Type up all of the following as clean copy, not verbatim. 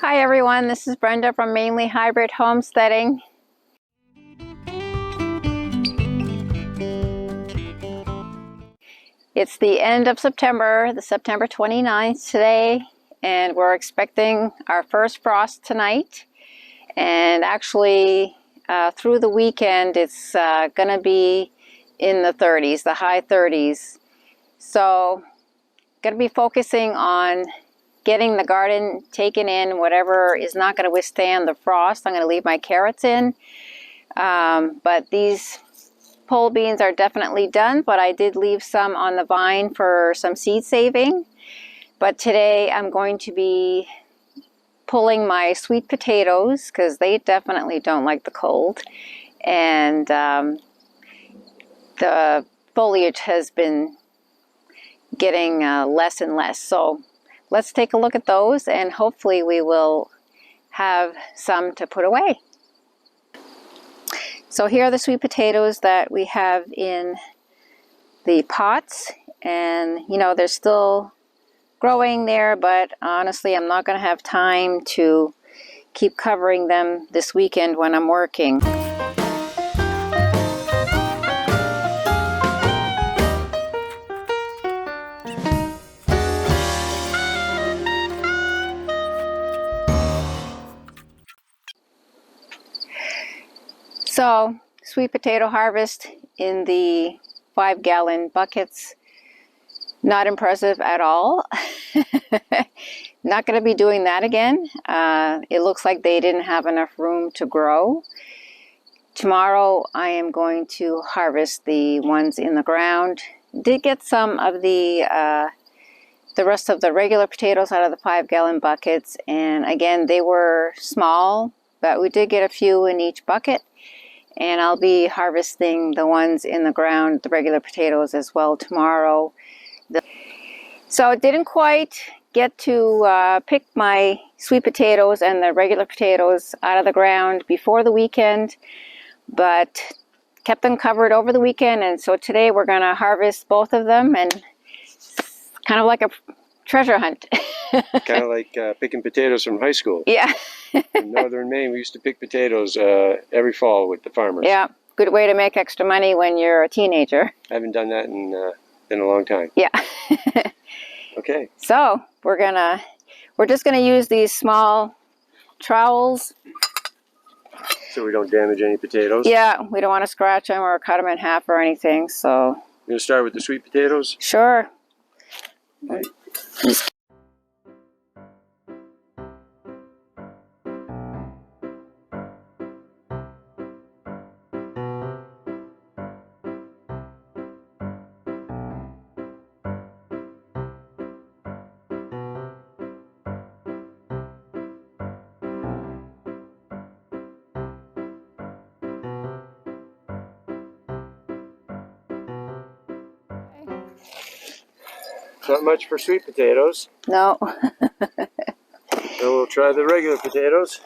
Hi everyone, this is Brenda from Mainelyhybridhomesteading. It's the end of September, the September 29th today, and we're expecting our first frost tonight. And actually, through the weekend, it's going to be in the 30s, the high 30s. So, going to be focusing on getting the garden taken in, whatever is not going to withstand the frost. I'm going to leave my carrots in. But these pole beans are definitely done, but I did leave some on the vine for some seed saving. But today I'm going to be pulling my sweet potatoes because they definitely don't like the cold. And the foliage has been getting less and less. So let's take a look at those, and hopefully we will have some to put away. So here are the sweet potatoes that we have in the pots, and you know, they're still growing there, but honestly I'm not going to have time to keep covering them this weekend when I'm working. So, sweet potato harvest in the 5-gallon buckets. Not impressive at all. Not going to be doing that again. It looks like they didn't have enough room to grow. Tomorrow I am going to harvest the ones in the ground. Did get some of the rest of the regular potatoes out of the 5-gallon buckets, and again they were small, but we did get a few in each bucket. And I'll be harvesting the ones in the ground, the regular potatoes as well tomorrow. So I didn't quite get to pick my sweet potatoes and the regular potatoes out of the ground before the weekend, but kept them covered over the weekend. And so today we're going to harvest both of them, and it's kind of like a treasure hunt. Kind of like picking potatoes from high school. Yeah. In northern Maine, we used to pick potatoes every fall with the farmers. Yeah, good way to make extra money when you're a teenager. I haven't done that in a long time. Yeah. Okay. So we're just gonna use these small trowels. So we don't damage any potatoes? Yeah, we don't want to scratch them or cut them in half or anything, so. You're going to start with the sweet potatoes? Sure. Okay. Not much for sweet potatoes. No. So we'll try the regular potatoes.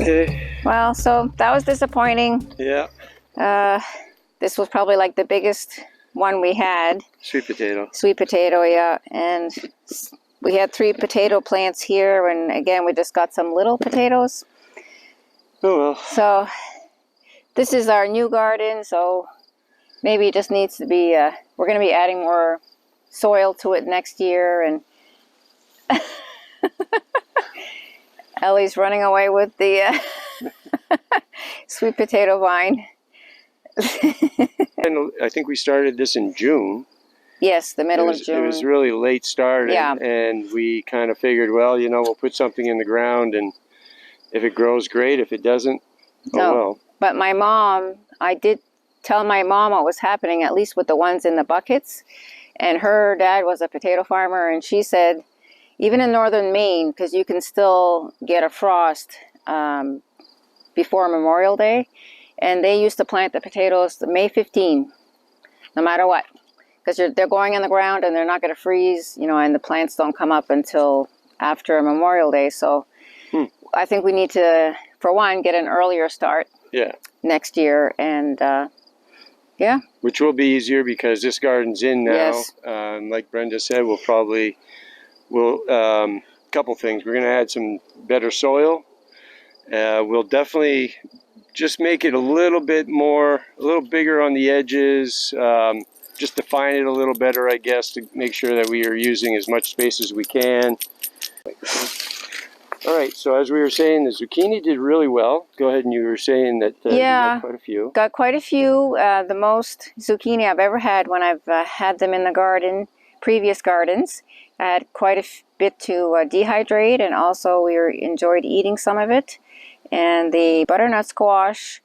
Okay. Well, so that was disappointing. Yeah. This was probably like the biggest one we had. Sweet potato. Sweet potato, yeah. And we had 3 potato plants here, and again, we just got some little potatoes. Oh well. So this is our new garden, so maybe it just needs to be, we're going to be adding more soil to it next year. And Ellie's running away with the sweet potato vine. And I think we started this in June. Yes, the middle of June. It was really late start, yeah. And we kind of figured, well, you know, we'll put something in the ground, and if it grows, great. If it doesn't, oh well. But my mom, I did tell my mom what was happening, at least with the ones in the buckets. And her dad was a potato farmer, and she said, even in northern Maine, because you can still get a frost before Memorial Day, and they used to plant the potatoes May 15, no matter what, because they're going in the ground and they're not going to freeze, you know, and the plants don't come up until after Memorial Day. So I think we need to, for one, get an earlier start next year, and yeah. Which will be easier because this garden's in now. Yes. Like Brenda said, we'll couple things. We're going to add some better soil. We'll definitely just make it a little bigger on the edges, just define it a little better, I guess, to make sure that we are using as much space as we can. All right, so as we were saying, the zucchini did really well. Go ahead, and you were saying that you got quite a few. Got quite a few. The most zucchini I've ever had when I've had them in the garden, previous gardens. I had quite a bit to dehydrate, and also we enjoyed eating some of it. And the butternut squash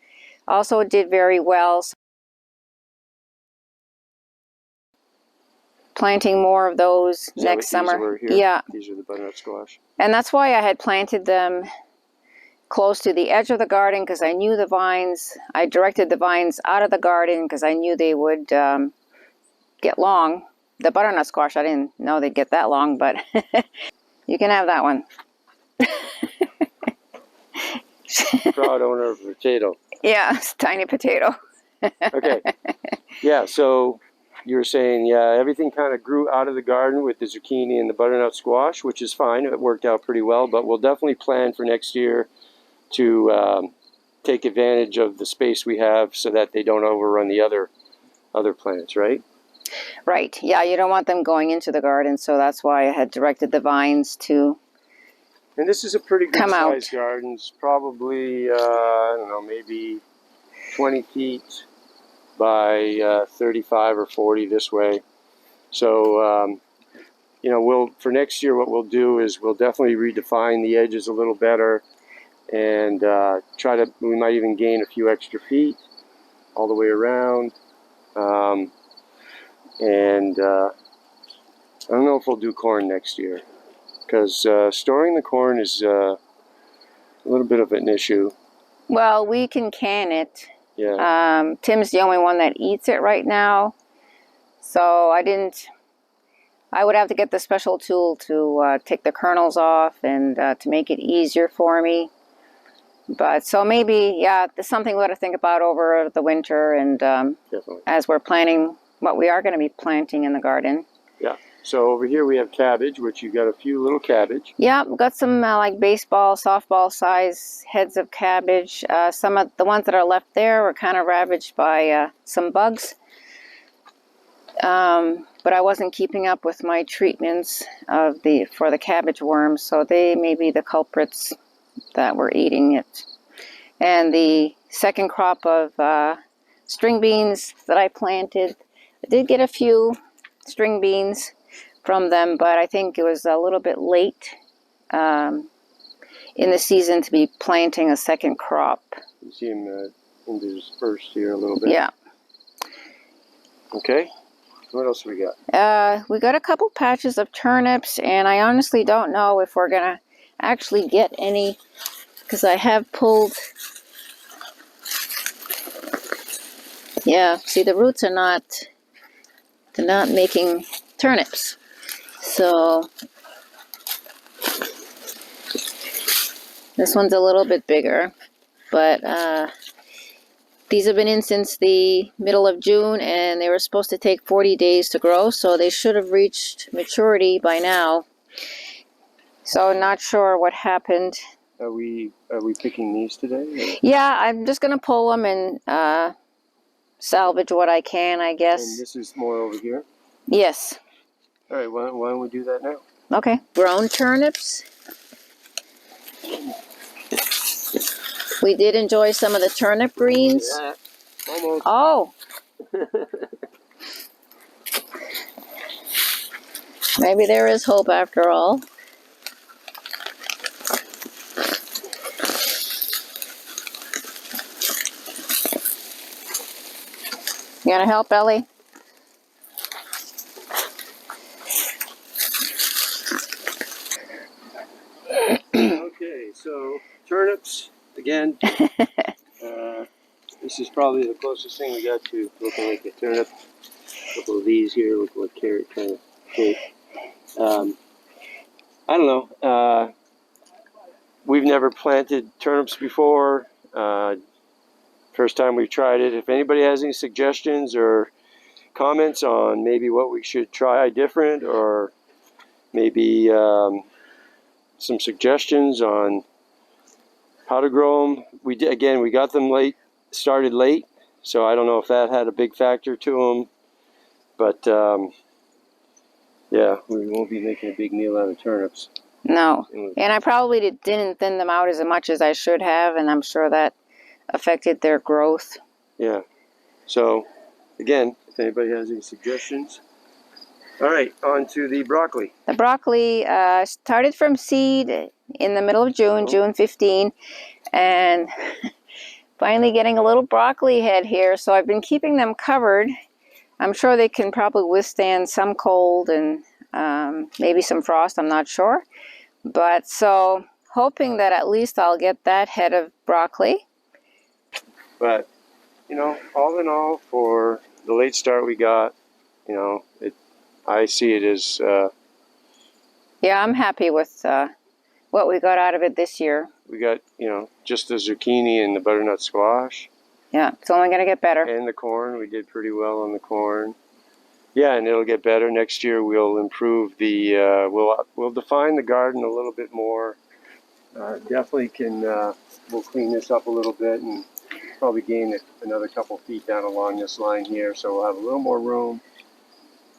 also did very well. Planting more of those next summer. Yeah. These are the butternut squash. And that's why I had planted them close to the edge of the garden, because I knew the vines, I directed the vines out of the garden because I knew they would get long. The butternut squash, I didn't know they'd get that long, but you can have that one. Proud owner of a potato. Yeah, it's a tiny potato. Okay. Yeah, so you were saying, everything kind of grew out of the garden with the zucchini and the butternut squash, which is fine. It worked out pretty well, but we'll definitely plan for next year to take advantage of the space we have so that they don't overrun the other plants, right? Right. Yeah, you don't want them going into the garden, so that's why I had directed the vines to And this is a pretty good sized out. garden. It's probably, I don't know, maybe 20 feet by 35 or 40 this way. So, you know, for next year, what we'll do is we'll definitely redefine the edges a little better, and we might even gain a few extra feet all the way around. I don't know if we'll do corn next year, because storing the corn is a little bit of an issue. Well, we can can it. Yeah. Tim's the only one that eats it right now, so I would have to get the special tool to take the kernels off and to make it easier for me. But so maybe, yeah, there's something we got to think about over the winter, and as we're planning what we are going to be planting in the garden. Yeah. So over here we have cabbage, which you got a few little cabbage. Yeah, we've got some like baseball, softball size heads of cabbage. Some of the ones that are left there were kind of ravaged by some bugs. But I wasn't keeping up with my treatments for the cabbage worms, so they may be the culprits that were eating it. And the second crop of string beans that I planted, I did get a few string beans from them, but I think it was a little bit late in the season to be planting a second crop. You see them interspersed here a little bit. Yeah. Okay. What else we got? We got a couple patches of turnips, and I honestly don't know if we're gonna actually get any, because I have pulled. Yeah, see, the roots are they're not making turnips. So this one's a little bit bigger, but these have been in since the middle of June, and they were supposed to take 40 days to grow, so they should have reached maturity by now. So not sure what happened. Are we picking these today? Or? Yeah, I'm just gonna pull them and salvage what I can, I guess. And this is more over here? Yes. All right, why don't we do that now? Okay. Grown turnips. We did enjoy some of the turnip greens. Yeah, almost. Oh. Maybe there is hope after all. You gonna help, Ellie? turnips again. This is probably the closest thing we got to looking like a turnip. A couple of these here look like carrot kind of shape. I don't know. We've never planted turnips before. First time we've tried it. If anybody has any suggestions or comments on maybe what we should try different, or maybe some suggestions on how to grow them. We got them started late, so I don't know if that had a big factor to them. But yeah, we won't be making a big meal out of turnips. No, and I probably didn't thin them out as much as I should have, and I'm sure that affected their growth. Yeah. So, again, if anybody has any suggestions. All right, on to the broccoli. The broccoli started from seed in the middle of June, June 15, and finally getting a little broccoli head here. So I've been keeping them covered. I'm sure they can probably withstand some cold and maybe some frost, I'm not sure. But so hoping that at least I'll get that head of broccoli. But, you know, all in all, for the late start we got, you know, I see it as... yeah, I'm happy with what we got out of it this year. We got, you know, just the zucchini and the butternut squash. Yeah, it's only going to get better. And the corn. We did pretty well on the corn. Yeah, and it'll get better. Next year we'll improve the... we'll define the garden a little bit more. Definitely can... we'll clean this up a little bit and probably gain another couple feet down along this line here, so we'll have a little more room.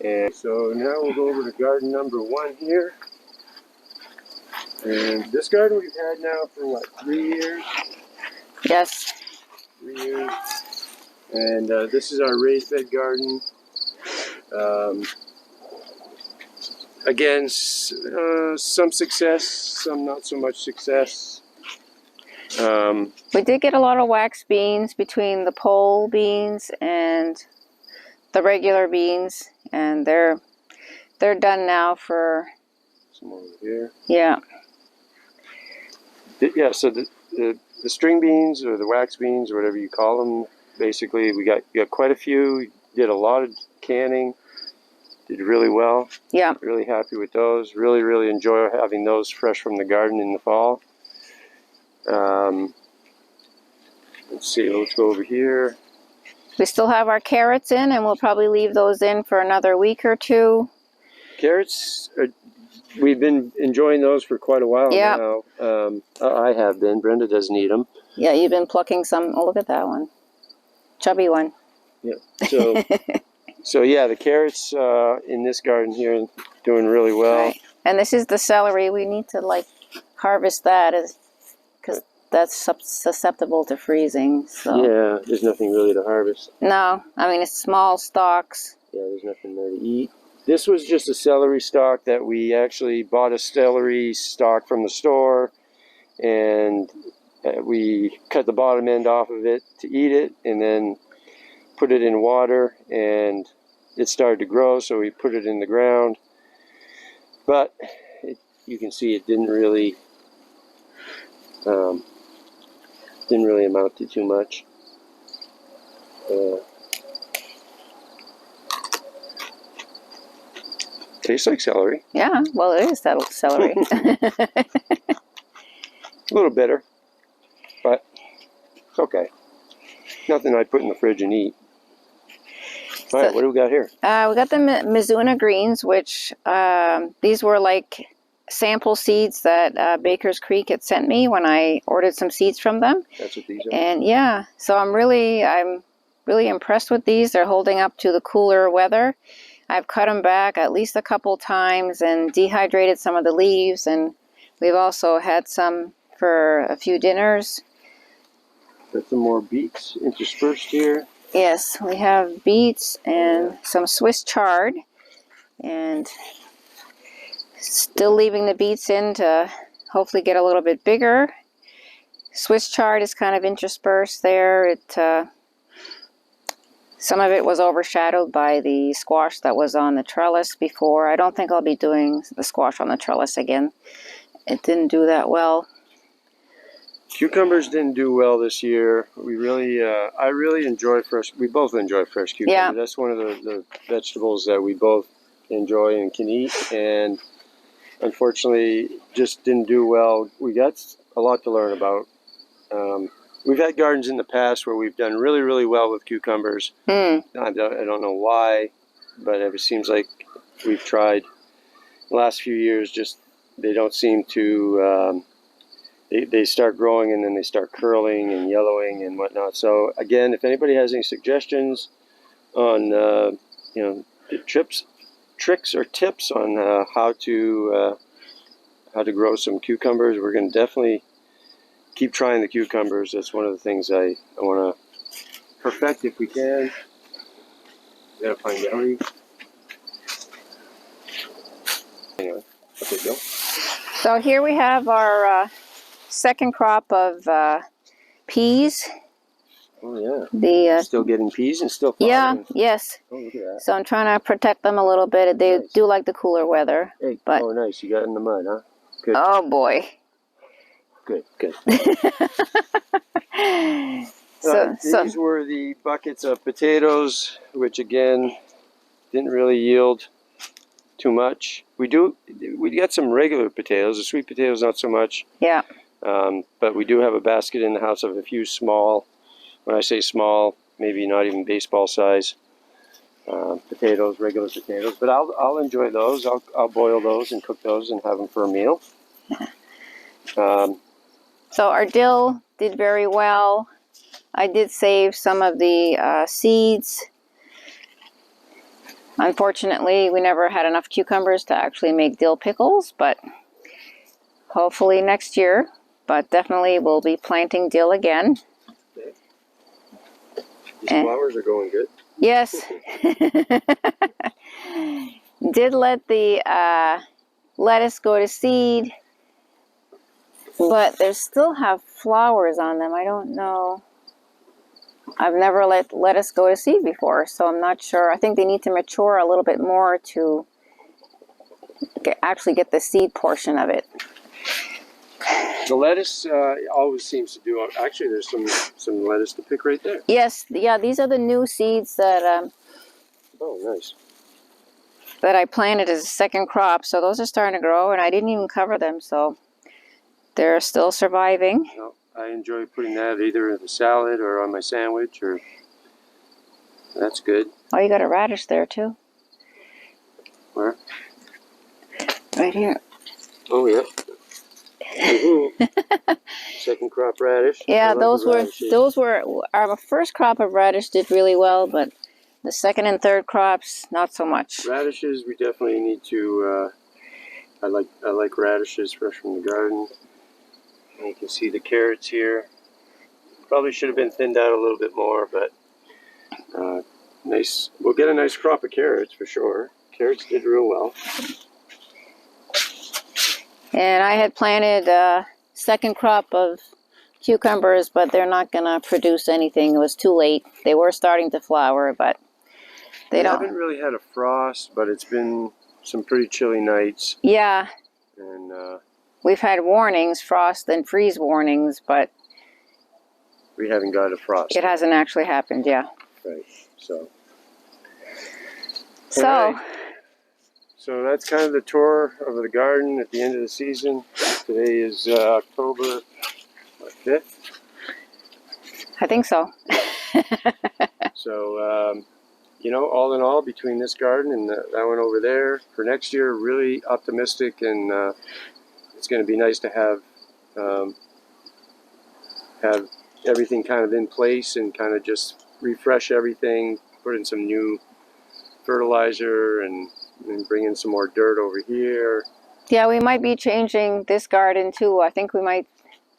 And so now we'll go over to garden number 1 here. And this garden we've had now for what, 3 years? Yes. 3 years. And this is our raised bed garden. Again, some success, some not so much success. We did get a lot of wax beans between the pole beans and the regular beans, and they're done now for... Some over here. Yeah. Yeah, so the string beans or the wax beans or whatever you call them, basically we got quite a few. Did a lot of canning. Did really well. Yeah. Really happy with those. Really enjoy having those fresh from the garden in the fall. Let's see, let's go over here. We still have our carrots in, and we'll probably leave those in for another week or two. Carrots, we've been enjoying those for quite a while now. I have been. Brenda doesn't eat them. Yeah, you've been plucking some. Oh, look at that one. Chubby one. Yeah. So, so yeah, the carrots in this garden here doing really well. Right. And this is the celery. We need to like harvest that because that's susceptible to freezing. So. Yeah, there's nothing really to harvest. No, I mean, it's small stalks. Yeah, there's nothing there to eat. This was just a celery stalk that we actually bought a celery stalk from the store, and we cut the bottom end off of it to eat it, and then put it in water, and it started to grow, so we put it in the ground. But you can see it didn't really amount to too much. Tastes like celery. Yeah, well, it is that celery. A little bitter, but it's okay. Nothing I'd put in the fridge and eat. All right, what do we got here? We got the Mizuna greens, which these were like sample seeds that Baker's Creek had sent me when I ordered some seeds from them. That's what these are. And yeah, so I'm really impressed with these. They're holding up to the cooler weather. I've cut them back at least a couple times and dehydrated some of the leaves, and we've also had some for a few dinners. Got some more beets interspersed here. Yes, we have beets and some Swiss chard, and still leaving the beets in to hopefully get a little bit bigger. Swiss chard is kind of interspersed there. Some of it was overshadowed by the squash that was on the trellis before. I don't think I'll be doing the squash on the trellis again. It didn't do that well. Cucumbers didn't do well this year. We really, I really enjoy fresh. We both enjoy fresh cucumber. Yeah. That's one of the vegetables that we both enjoy and can eat. And unfortunately, just didn't do well. We got a lot to learn about. We've had gardens in the past where we've done really, really well with cucumbers. I don't know why, but it seems like we've tried the last few years. Just they don't seem to. They start growing and then they start curling and yellowing and whatnot. So again, if anybody has any suggestions on tricks or tips on how to grow some cucumbers, we're going to definitely keep trying the cucumbers. That's one of the things I want to perfect if we can. We gotta find gallery. Anyway, okay, go. So here we have our second crop of peas. Oh yeah. The still getting peas and still flowering. yeah, yes. Oh, look at that. So I'm trying to protect them a little bit. They Nice. do like the cooler weather. Hey, but oh nice, you got it in the mud, huh? Good. Oh boy. Good. so these were the buckets of potatoes, which again didn't really yield too much. We got some regular potatoes. The sweet potatoes not so much. Yeah. But we do have a basket in the house of a few small. When I say small, maybe not even baseball size potatoes, regular potatoes. But I'll enjoy those. I'll boil those and cook those and have them for a meal. So our dill did very well. I did save some of the seeds. Unfortunately, we never had enough cucumbers to actually make dill pickles, but hopefully next year. But definitely we'll be planting dill again. Okay. These flowers are going good. Yes. Did let the lettuce go to seed, but they still have flowers on them. I don't know. I've never let lettuce go to seed before, so I'm not sure. I think they need to mature a little bit more to actually get the seed portion of it. The lettuce always seems to do. Actually, there's some lettuce to pick right there. Yes, yeah, these are the new seeds that Oh, nice. that I planted as a second crop. So those are starting to grow, and I didn't even cover them, so they're still surviving. No, I enjoy putting that either in the salad or on my sandwich, or that's good. Oh, you got a radish there too. Where? Right here. Oh yeah. Second crop radish. Yeah, those were our first crop of radish did really well, but the second and third crops not so much. Radishes, we definitely need to. I like radishes fresh from the garden. And you can see the carrots here. Probably should have been thinned out a little bit more, but nice. We'll get a nice crop of carrots for sure. Carrots did real well. And I had planted a second crop of cucumbers, but they're not going to produce anything. It was too late. They were starting to flower, but they don't. We haven't really had a frost, but it's been some pretty chilly nights. Yeah. And we've had warnings, frost and freeze warnings, but we haven't got a frost. It hasn't actually happened, yeah. Right. So. So. So that's kind of the tour of the garden at the end of the season. Today is October 5th. I think so. So, you know, all in all, between this garden and that one over there, for next year, really optimistic, and it's going to be nice to have everything kind of in place and kind of just refresh everything, put in some new fertilizer and bring in some more dirt over here. Yeah, we might be changing this garden too. I think we might.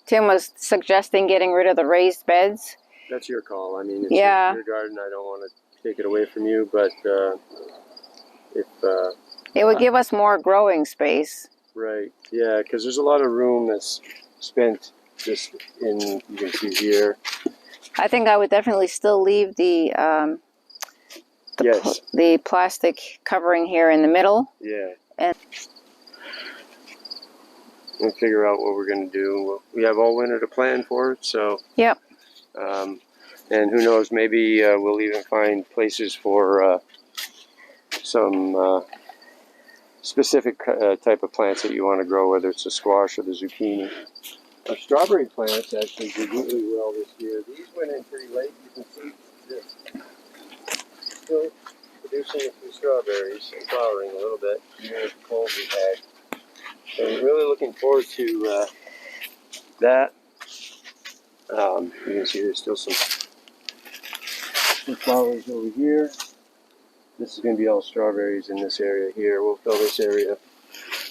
Tim was suggesting getting rid of the raised beds. That's your call. I mean, it's yeah. your garden. I don't want to take it away from you, but if it would give us more growing space. Right. Yeah, because there's a lot of room that's spent just in. You can see here. I think I would definitely still leave the yes. The plastic covering here in the middle. Yeah. And We'll figure out what we're going to do. We have all winter to plan for it, so. Yep. And who knows, maybe we'll even find places for some specific type of plants that you want to grow, whether it's the squash or the zucchini. Our strawberry plants actually did really well this year. These went in pretty late. You can see this still producing a few strawberries and flowering a little bit, even with the cold we had. So I'm really looking forward to that. You can see there's still some flowers over here. This is going to be all strawberries in this area here. We'll fill this area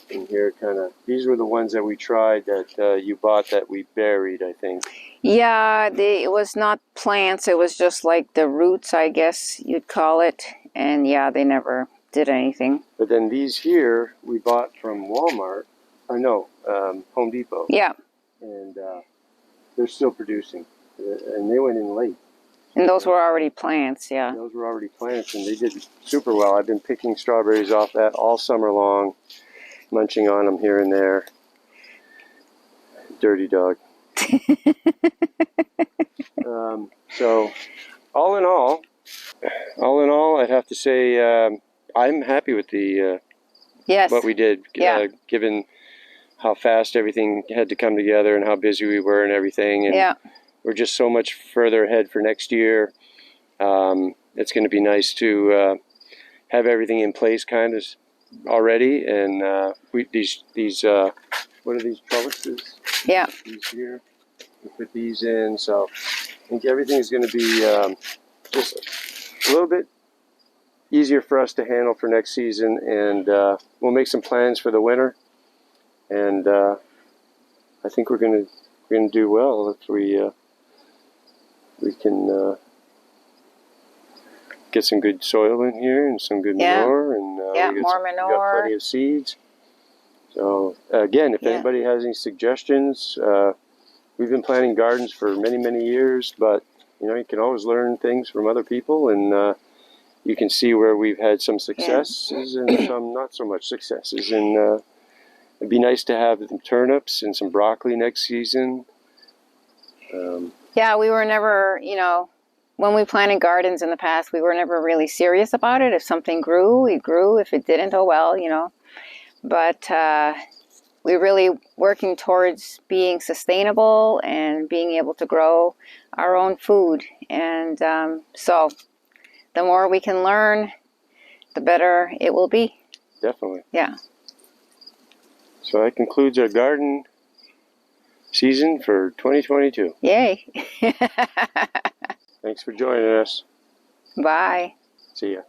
in here kind of. These were the ones that we tried that you bought that we buried, I think. Yeah, it was not plants. It was just like the roots, I guess you'd call it. And yeah, they never did anything. But then these here we bought from Walmart. No, Home Depot. Yeah. And they're still producing. And they went in late. And those were already plants, yeah. Those were already plants, and they did super well. I've been picking strawberries off that all summer long, munching on them here and there. Dirty dog. So, all in all, I'd have to say I'm happy with the yes. what we did, Yeah. given how fast everything had to come together and how busy we were and everything. And yeah. we're just so much further ahead for next year. It's going to be nice to have everything in place kind of already. And these what are these trellises? Yeah. These here. We put these in, so I think everything's going to be just a little bit easier for us to handle for next season. And we'll make some plans for the winter. And I think we're going to do well if we can get some good soil in here and some good manure, and more we got manure. plenty of seeds. So again, if anybody has any suggestions, we've been planting gardens for many years, but you can always learn things from other people, and you can see where we've had some successes and some not so much successes. And it'd be nice to have some turnips and some broccoli next season. Yeah, we were never, when we planted gardens in the past, we were never really serious about it. If something grew, it grew. If it didn't, oh well, But we're really working towards being sustainable and being able to grow our own food. And so the more we can learn, the better it will be. Definitely. Yeah. So that concludes our garden season for 2022. Yay. Thanks for joining us. Bye. See ya.